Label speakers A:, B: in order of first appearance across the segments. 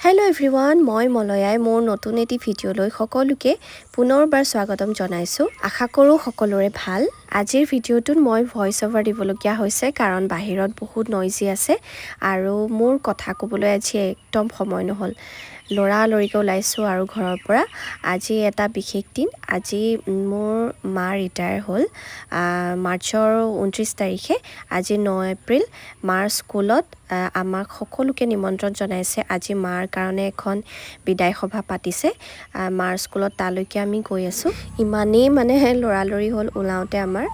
A: Hello everyone, মই মলয়াই মোৰ নতুন এটি ভিডিঅ'লৈ সকলোকে পুনৰবাৰ স্বাগতম জনাইছো। আশা কৰো সকলোৰে ভাল। আজিৰ ভিডিঅ'টোত মই ভয়েস ওভাৰ দিবলগীয়া হৈছে কাৰণ বাহিৰত বহুত নইজি আছে আৰু মোৰ কথা ক'বলৈ আজি একদম সময় নহল। লৰালৰিকৈ ওলাইছো আৰু ঘৰৰ পৰা। আজি এটা বিশেষ দিন। আজি মোৰ মা ৰিটায়াৰ হ'ল মাৰ্চৰ 29 তাৰিখে। আজি 9 এপ্ৰিল মাৰ স্কুলত আমাক সকলোকে নিমন্ত্ৰণ জনাইছে। আজি মাৰ কাৰণে এখন বিদায় সভা পাতিছে মাৰ স্কুলত। তালৈকে আমি গৈ আছো। ইমানেই মানে লৰালৰি হ'ল ওলাওতে আমাৰ।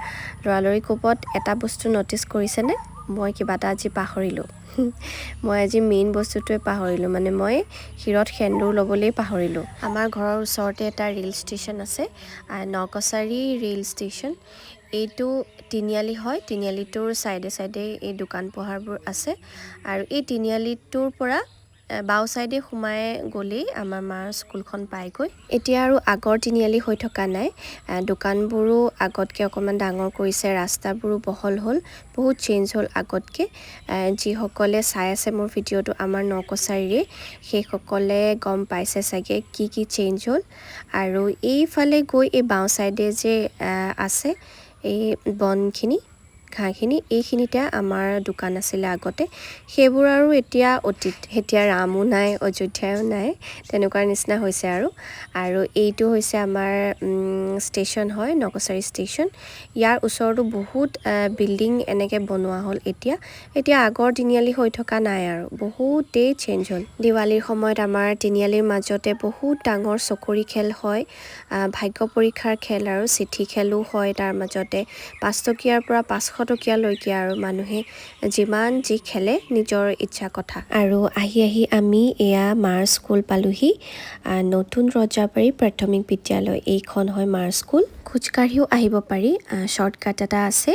A: লৰালৰি কোপত এটা বস্তু নটিচ কৰিছেনে? মই কিবা এটা আজি পাহৰিলোঁ। মই আজি মেইন বস্তুটোৱে পাহৰিলোঁ, মানে মই হিৰত সেন্দুৰ ল'বলৈ পাহৰিলোঁ। আমাৰ ঘৰৰ ওচৰতে এটা ৰেল ষ্টেচন আছে, নকছাৰী ৰেল ষ্টেচন। এইটো তিনিআলি হয়। তিনিআলিটোৰ চাইডে চাইডে এই দোকান পোহাৰবোৰ আছে আৰু এই তিনিআলিটোৰ পৰা বাও চাইডে সোমাই গ'লেই আমাৰ মাৰ স্কুলখন পায়গৈ। এতিয়া আৰু আগৰ তিনিআলি হৈ থকা নাই, দোকানবোৰো আগতকৈ অকণমান ডাঙৰ কৰিছে, ৰাস্তাবোৰো বহল হ'ল, বহুত চেঞ্জ হ'ল আগতকৈ। যিসকলে চাই আছে মোৰ ভিডিঅ'টো আমাৰ নকছাৰীৰে, সেইসকলে গম পাইছে চাগে কি চেঞ্জ হ'ল। আৰু এইফালে গৈ এই বাও চাইডে যে আছে এই বনখিনি ঘাঁহখিনি, এইখিনিতে আমাৰ দোকান আছিলে আগতে। সেইবোৰ আৰু এতিয়া অতীত। এতিয়া ৰামো নাই, অযোধ্যাও নাই, তেনেকুৱা নিচিনা হৈছে আৰু এইটো হৈছে আমাৰ ষ্টেচন হয়, নকছাৰী ষ্টেচন। ইয়াৰ ওচৰতো বহুত বিল্ডিং এনেকৈ বনোৱা হ'ল। এতিয়া আগৰ তিনিআলি হৈ থকা নাই আৰু বহুতেই চেঞ্জ হ'ল। দিৱালীৰ সময়ত আমাৰ তিনিআলিৰ মাজতে বহুত ডাঙৰ চকৰি খেল হয়, ভাগ্য পৰীক্ষাৰ খেল আৰু চিঠি খেলো হয়। তাৰ মাজতে 5 টকীয়াৰ পৰা 500 টকীয়ালৈকে আৰু মানুহে যিমান যি খেলে নিজৰ ইচ্ছা কথা। আৰু আহি আমি এয়া মাৰ স্কুল পালোহি, নতুন ৰজাবাৰী প্ৰাথমিক বিদ্যালয়। এইখন হয় মাৰ স্কুল। খোজকাঢ়িও আহিব পাৰি, শ্বৰ্টকাট এটা আছে।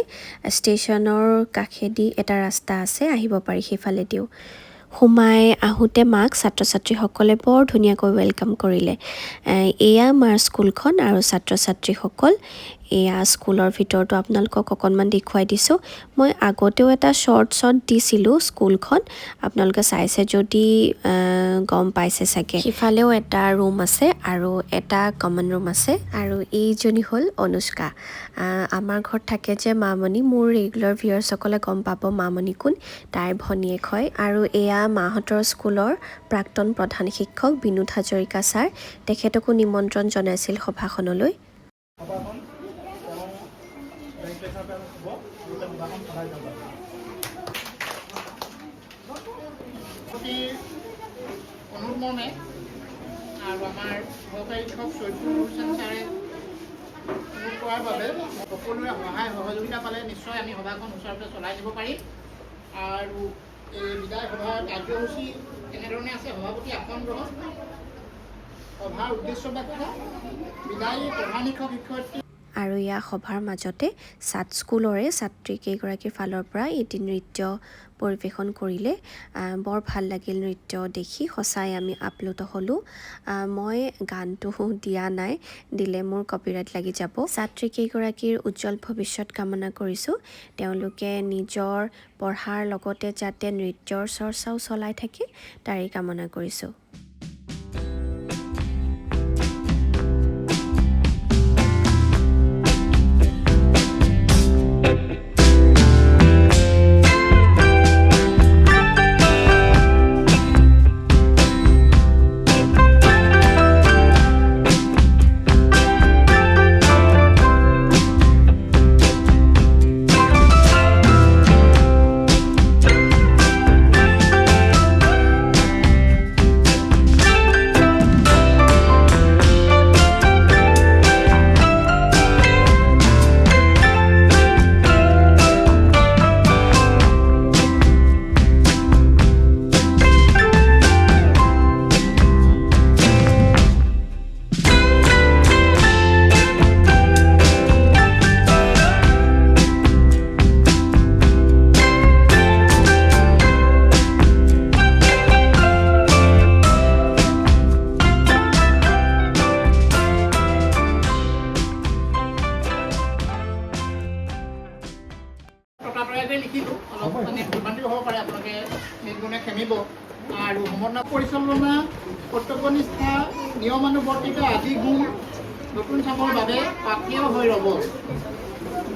A: ষ্টেচনৰ কাষেদি এটা ৰাস্তা আছে, আহিব পাৰি সেইফালেদিও। সোমাই আহোঁতে মাক ছাত্ৰ ছাত্ৰীসকলে বৰ ধুনীয়াকৈ ৱেলকাম কৰিলে। এয়া মাৰ স্কুলখন আৰু ছাত্ৰ ছাত্ৰীসকল। এয়া স্কুলৰ ভিতৰতো আপোনালোকক অকণমান দেখুৱাই দিছোঁ। মই আগতেও এটা শ্বৰ্ট দিছিলোঁ স্কুলখন, আপোনালোকে চাইছে যদি গম পাইছে চাগে। সিফালেও এটা ৰুম আছে আৰু এটা কমন ৰুম আছে। আৰু এইজনী হ'ল অনুষ্কা। আমাৰ ঘৰত থাকে যে মামণি, মোৰ ৰেগুলাৰ ভিউৱাৰ্ছসকলে গম পাব মামণি কোন, তাইৰ ভনীয়েক হয়। আৰু এয়া মাহঁতৰ স্কুলৰ প্ৰাক্তন প্ৰধান শিক্ষক বিনোদ হাজৰিকা ছাৰ, তেখেতকো নিমন্ত্ৰণ জনাইছিল সভাখনলৈ।
B: অনুমৰ্মে আৰু আমাৰ সহকাৰী শিক্ষক চৈফুল হুছেইন ছাৰে কোৱাৰ বাবে সকলোৰে সহায় সহযোগিতা পালে নিশ্চয় আমি সভাখন সুচাৰুৰূপে চলাই নিব পাৰিম। আৰু এই বিদায় সভাৰ কাৰ্যসূচী এনেধৰণে আছে: সভাপতি আসন গ্ৰহণ, সভাৰ উদ্দেশ্য ব্যাখ্যা, বিদায়ী প্ৰধান শিক্ষক শিক্ষয়িত্ৰী।
A: আৰু ইয়াৰ সভাৰ মাজতে স্কুলৰে ছাত্ৰী কেইগৰাকীৰ ফালৰ পৰা এটি নৃত্য পৰিৱেশন কৰিলে। বৰ ভাল লাগিল নৃত্য দেখি, সঁচাই আমি আপ্লুত হ'লোঁ। মই গানটো দিয়া নাই, দিলে মোৰ কপিৰাইট লাগি যাব। ছাত্ৰী কেইগৰাকীৰ উজ্জ্বল ভৱিষ্যত কামনা কৰিছোঁ। তেওঁলোকে নিজৰ পঢ়াৰ লগতে যাতে নৃত্যৰ চৰ্চাও চলাই থাকে, তাৰেই কামনা কৰিছোঁ।
B: পঢ়া-শুনা, কৰ্তব্যনিষ্ঠা, নিয়মানুৱৰ্তিতা আদি গুণ নতুন চামৰ বাবে পাথেয় হৈ ৰ'ব।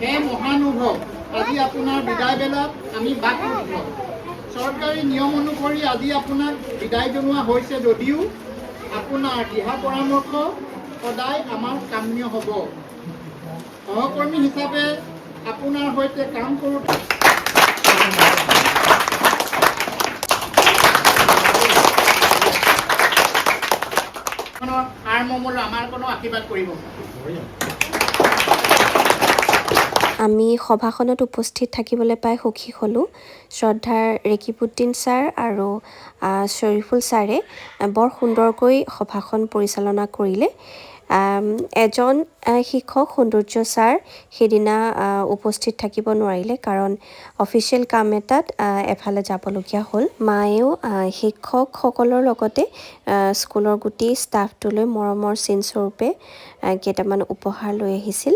B: হে মহানুভৱ, আজি আপোনাৰ বিদায় বেলাত আমি বাকৰুদ্ধ। চৰকাৰী নিয়ম অনুসৰি আজি আপোনাক বিদায় জনোৱা হৈছে যদিও আপোনাৰ দিহা পৰামৰ্শ সদায় আমাৰ কাম্য হ'ব। সহকৰ্মী হিচাপে আপোনাৰ সৈতে কাম কৰোঁতে সাৰমৰ্মলৈ আমাৰ কোনো আশীৰ্বাদ কৰিব।
A: আমি সভাখনত উপস্থিত থাকিবলৈ পাই সুখী হ'লোঁ। শ্ৰদ্ধাৰ ৰেকিবুদ্দিন ছাৰ আৰু শ্বৰিফুল ছাৰে বৰ সুন্দৰকৈ সভাখন পৰিচালনা কৰিলে। এজন শিক্ষক সৌন্দৰ্য ছাৰ সেইদিনা উপস্থিত থাকিব নোৱাৰিলে, কাৰণ অফিচিয়েল কাম এটাত এফালে যাবলগীয়া হ'ল। মায়েও শিক্ষকসকলৰ লগতে স্কুলৰ গোটেই ষ্টাফটোলৈ মৰমৰ চিনস্বৰূপে কেইটামান উপহাৰ লৈ আহিছিল।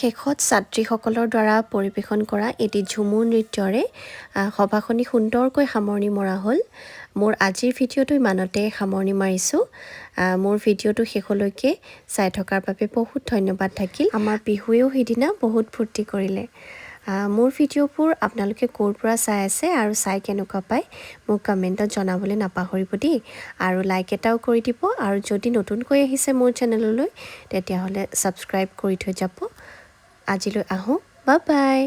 A: শেষত ছাত্ৰীসকলৰ দ্বাৰা পৰিৱেশন কৰা এটি ঝুমুৰ নৃত্যৰে সভাখনি সুন্দৰকৈ সামৰণি মৰা হ'ল। মোৰ আজিৰ ভিডিঅ'টো ইমানতে সামৰণি মাৰিছোঁ। মোৰ ভিডিঅ'টো শেষলৈকে চাই থকাৰ বাবে বহুত ধন্যবাদ থাকিল। আমাৰ বিহুৱেও সিদিনা বহুত ফূৰ্তি কৰিলে। মোৰ ভিডিঅ'বোৰ আপোনালোকে ক'ৰ পৰা চাই আছে আৰু চাই কেনেকুৱা পায় মোক কমেণ্টত জনাবলৈ নাপাহৰিব দেই। আৰু লাইক এটাও কৰি দিব, আৰু যদি নতুনকৈ আহিছে মোৰ চেনেললৈ তেতিয়াহ'লে ছাবস্ক্ৰাইব কৰি থৈ যাব। আজিলৈ আহোঁ, বাই বাই।